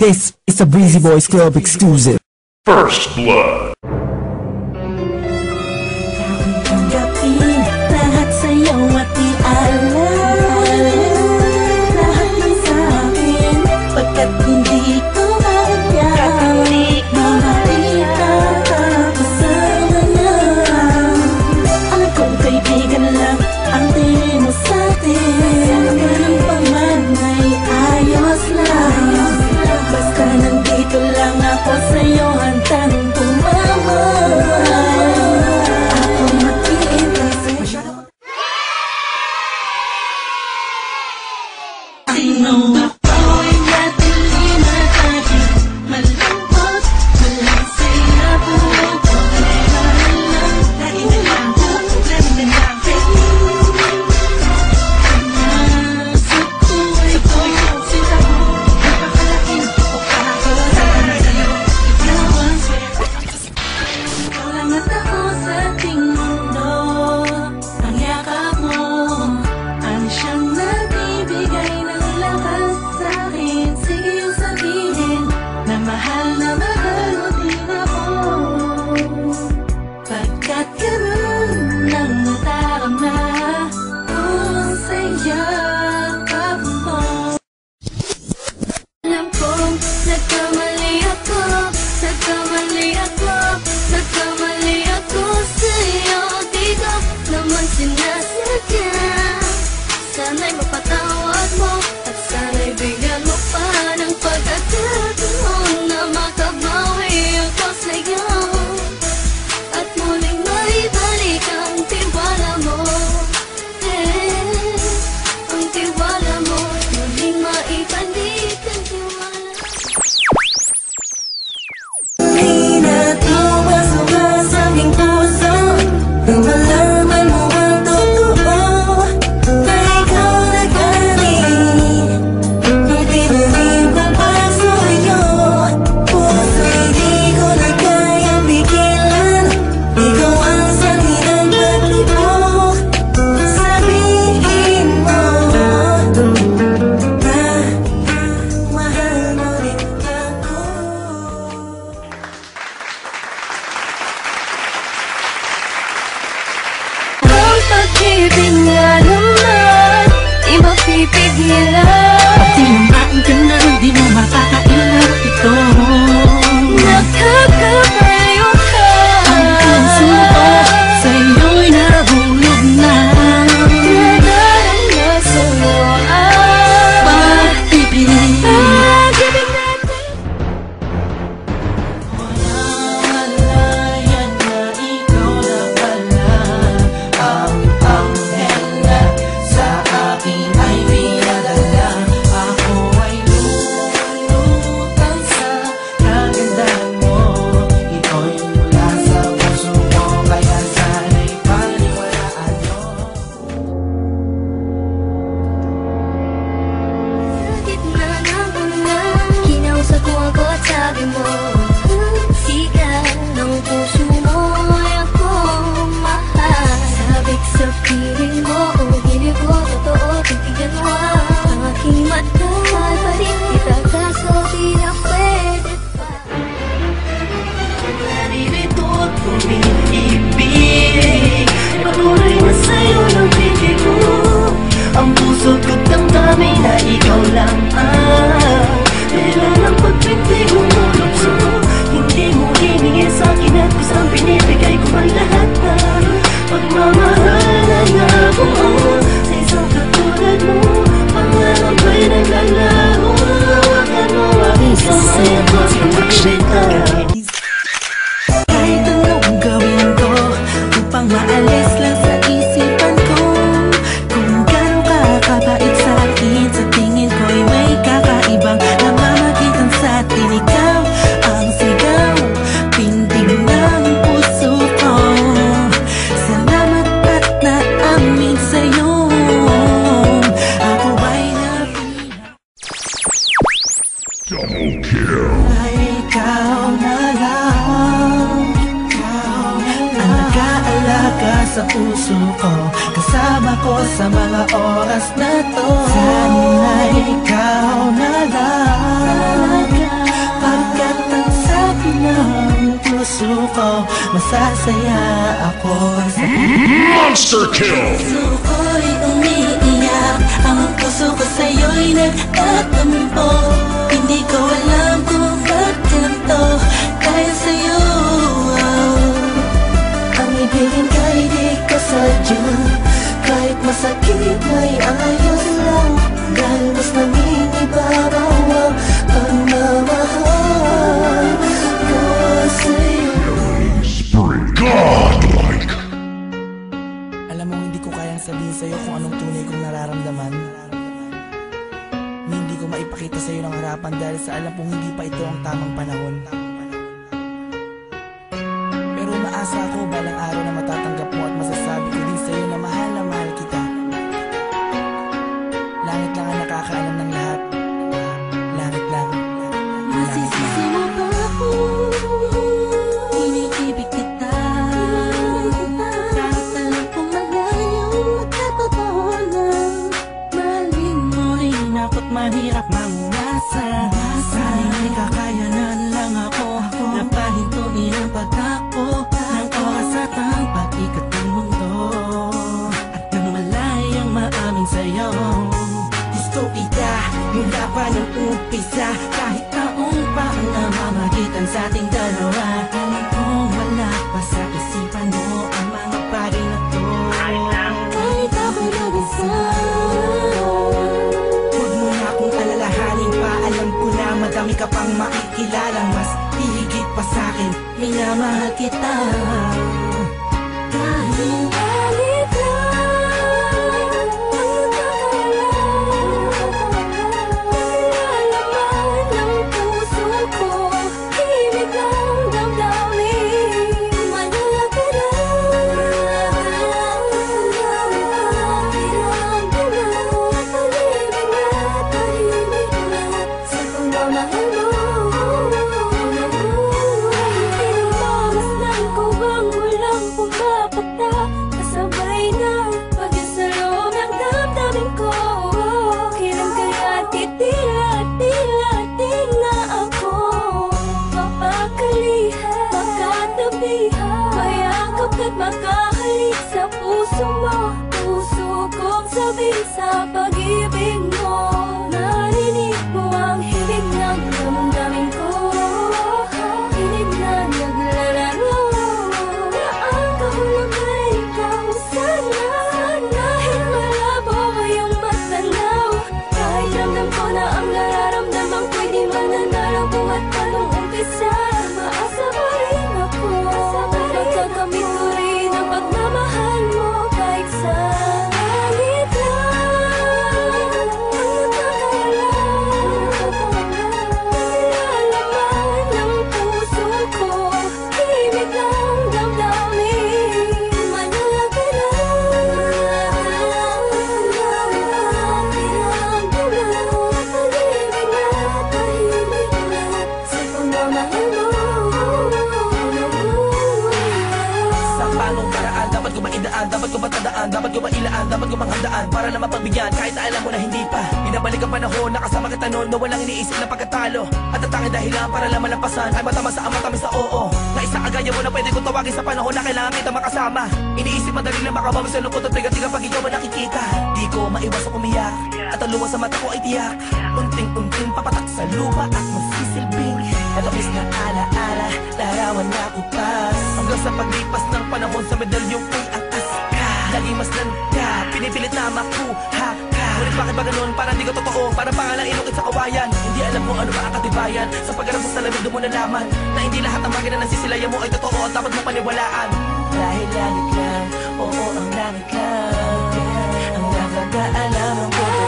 This is a Breezy Boys Club exclusive. First Blood. Tanggapin lahat sa'yo at ialam lahat ng sa'kin, pagkat hindi ko kaya mahalika kasama na. Alam kong kaibigan lang ang tingin mo sa'tin, ganun pa man ay ayos lang. Basta nandito lang ako sa'yo, handang tumamay. Ako mag-iintay sa'yo. Sino ako'y natiling matagin, malungkot, walang saya, puro problema lang. Lagi na lang, lagi na lang, nasa buhay ko, sila mo, napakalaking pagkakaroon sa'yo. Ikaw lang at ako sa ating mundo, ang yakap mo, ang siyang nagbibigay ng lakas sa'kin. Sige yung sabihin na mahal mo din ako, pagkat ganun ang nadarama ko sa yakap mo. Alam kong nagkamali ako, nagkamali ako, nagkamali ako sa'yo. Di ko naman sinasadya. Sana'y mapatawad mo at sana'y bigyan mo pa ng pagkakataon na makabawi ako sa'yo at muling maibalik ang tiwala mo. Ang tiwala mo, muling maibalik ang tiwala. Ina't pumasok ka sa aking puso, nang malaman mo ang totoo, na ikaw nag-amin. Nung tinanim kong pagsuyo, puso'y di ko na kayang pigilan. Ikaw ang sanhi ng paglubog. Sabihin mo na mahal mo rin ako. Ang pag-ibig nga naman, di mapipigilan. At tinamaan ka na, di mo makakailap ito. Nakakabayo ka, ang suko sa'yo'y nahulog na. Nadarama sa'yo ang pag-ibig. Pag-ibig natin. Wala yan na ikaw na pala ang anghel na sa akin ay pinadala. Ako ay lulutang sa kagandahan mo. Ito'y mula sa puso ko, kaya sana'y paniwalaan mo. Sa gitna ng ulan, kinausap mo ako at sabi mo, sigaw ng puso mo ay akong mahal. Sabik sa piling mo, hilig ko, totoo, titigan mo ang aking mata. Mahal pa rin kita, kaso di na pwede pa. Naririto at umiibig, patuloy na sa'yo ng piling ko. Ang puso ko't damdamin na ikaw lang ang dahilan ng pagpintig umulokso. Hindi mo hiningi sa'kin at kusang binibigay ko ang lahat ng pagmamahal na nako mo. Sa isang katulad mo, pangarap ko'y naglalaho. Hawakan mo aking kamay at huwag kang magbitaw. Kahit anong gawin ko upang maalis lang sa isipan ko, kung gaano ka kabait sa akin, sa tingin ko'y may kakaibang namamagitan sa atin. Ikaw ang sigaw, pintig ng puso ko. Salamat at naamin sa'yo, ako ay napili. Double kill. Ay ikaw na lang, ang nag-aalaga sa puso ko, kasama ko sa mga oras na to. Sana'y ikaw na lang. puso ko, masasaya ako sa Monster kill! puso ko'y umiiyak, ang puso ko sa'yo'y nagtatampo. Hindi ko alam kung ba't ganito kaya sa'yo. Ang ibigin ka'y di ka sadya, kahit masakit may ayos lang. Dahil mas nangingibabaw ang pagmamahal ko sa'yo. Godlike! Alam mo, hindi ko kayang sabihin sa'yo kung anong tunay kong nararamdaman. Hindi ko maipakita sa'yo ng harapan dahil sa alam kong hindi pa ito ang tamang panahon. Pero umaasa ako balang araw na matatanggap mo at masasabi ko din sa'yo na mahal kita. Langit lang ang nakakaalam ng lahat. Langit lang. Masisisi mo ba ako? Iniibig kita. Kahit alam kong malayong magkatotohanan. Mahalin mo rin ako't mahirap mangumasa. Sana'y kakayanan lang ako na pahintuin ang pagkako ng oras at ang pag-ikat ng mundo. At nang malayang maamin sa'yo, gusto kita mula pa ng umpisa. Kahit taong pa ang namamagitan sa ating dalawa, alam kong wala pa sa isipan mo ang mga bagay na to. Kahit ako'y mag-isa, huwag mo na akong alalahanin pa. Alam ko na madami ka pang makikilalang mas hihigit pa sa'kin. Minamahal kita. Kahit alit lang ang nalalaman ng puso ko, himig ng damdamin. Manala ka lang, tahimik na tahimik na sa pagmamahal mo. Pinagmamasdan ko bang walang pumapata, kasabay na pag-isalo ng damdamin ko. Kailan kaya titila ako mapakalihan, magkatabihan, mayakap at makahalik sa puso mo. Puso kong sabi sa pag-ibig mo, narinig mo ang himig ng damdamin ko. Hinig na naglalaro na ang kahulog ay ikaw sana. Dahil malabo ngayong matanaw, kahit ramdam ko na ang nararamdaman ko'y di mananaraw. Buhat pa nung umpisa, maasa pa rin ako. Magkakamit ko rin ang pagmamahal mo kahit sa langit lang ang nalalaman ng puso ko, himig ng damdamin. Manala ka lang, tahimik na sa pagmamahal mo. Sa paanong paraan, dapat ko maidaan, dapat ko matandaan, dapat ko mailaan, dapat ko manghandaan para na mapagbigyan kahit na alam mo na hindi pa. Binabalik ang panahon, nakasama kita noon na walang iniisip na pagkatalo. At ang tanging dahilan para lang malampasan ay matamasa ang matamis sa oo. Na isang kagaya mo na pwede kong tawagin sa panahon na kailangan kita makasama. Iniisip madali lang makabawi sa lungkot at bigat-bigat pag ikaw ba nakikita. Di ko maiwasang umiyak at ang luha sa mata ko ay tiyak. Unting-unting papatak sa lupa at magsisilbing matamis na ala-ala, larawan na kupas. Hanggang sa paglipas ng panahon sa medalyong ko'y atas ka. Laging mas nanda, pinipilit na makuha ka. Ngunit bakit ba ganun? Parang di ka totoo, parang pangalang inukit sa kawayan. Hindi alam kung ano ba ang katibayan. Sa pagharap sa salamin doon mo nalaman na hindi lahat ng bagay na nansisilayan mo ay totoo at dapat mo paniwalaan. Dahil langit lang, oo ang langit lang ang nakakaalam ang totoo.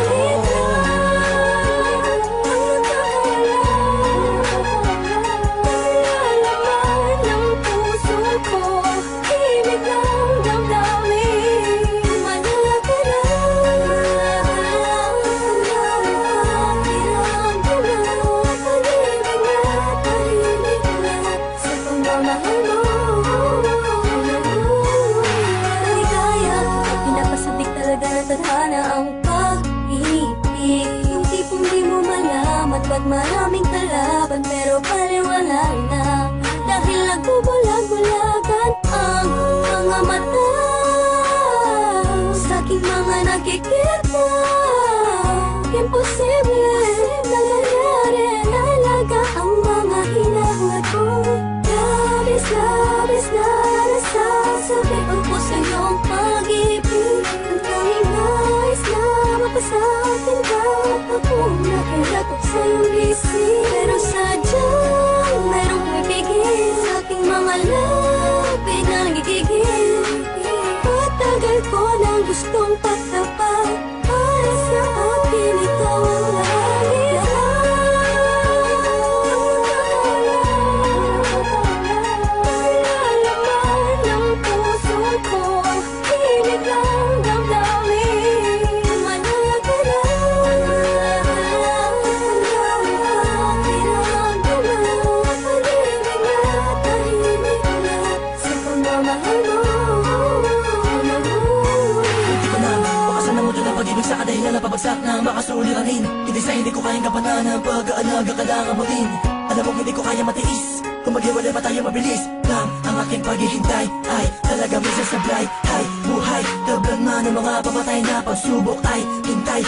Maraming kalaban pero paliwanag na Dahil nagbubulag-bulagan ang mga mata sa aking mga nakikita. Imposible na nangyari, nalaga ang mga hinahangad ko. Labis na nasasabi ang po sa iyong pag-ibig. Ang tanging nais na mapasakin ka. Akong nakilakot sa iyong isip, pero sadyang merong pipigil sa aking mga labi na nagigigil. Patagal ko nang gustong pagtapat, para sa akin ikaw ang lahat. Laman ng puso ko, hilig ng damdamin. Malaga na pag-ibig na tahimik na sa pagmamahal mo. Hindi ko na makasan ng mundo ng pag-ibig sa kadahilan na pabagsak na makasuliranin. Hindi sa hindi ko kayang kapanan ng pag-aalaga ka lang abutin. Alam mo hindi ko kaya matiis, kung maghiwalay pa tayo mabilis lang. Ang aking paghihintay ay talaga minsan sablay. Hay, buhay, tablan man ng mga pamatay na pagsubok ay hintay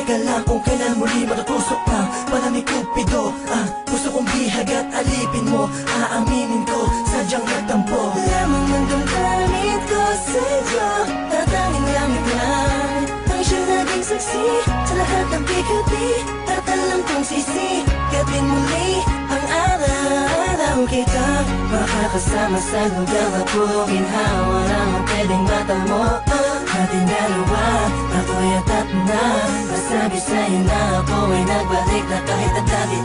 ka lang kung kailan muli matutusok ng palamig Cupido. Ang gusto kong bihag at alipin mo, aaminin ko, sadyang nagtampo. Lamang ng damdamin ko sa'yo, tatanging langit lang ang siyang naging saksi sa lahat ng bigabi. Tatalang kong sisikatin muli ang araw kita. Makakasama sa lugar na puro ginhawa lang ang pwedeng matamo. Ating dalawa, ako'y atat na masabi sa'yo na ako ay nagbalik na kahit ang dati.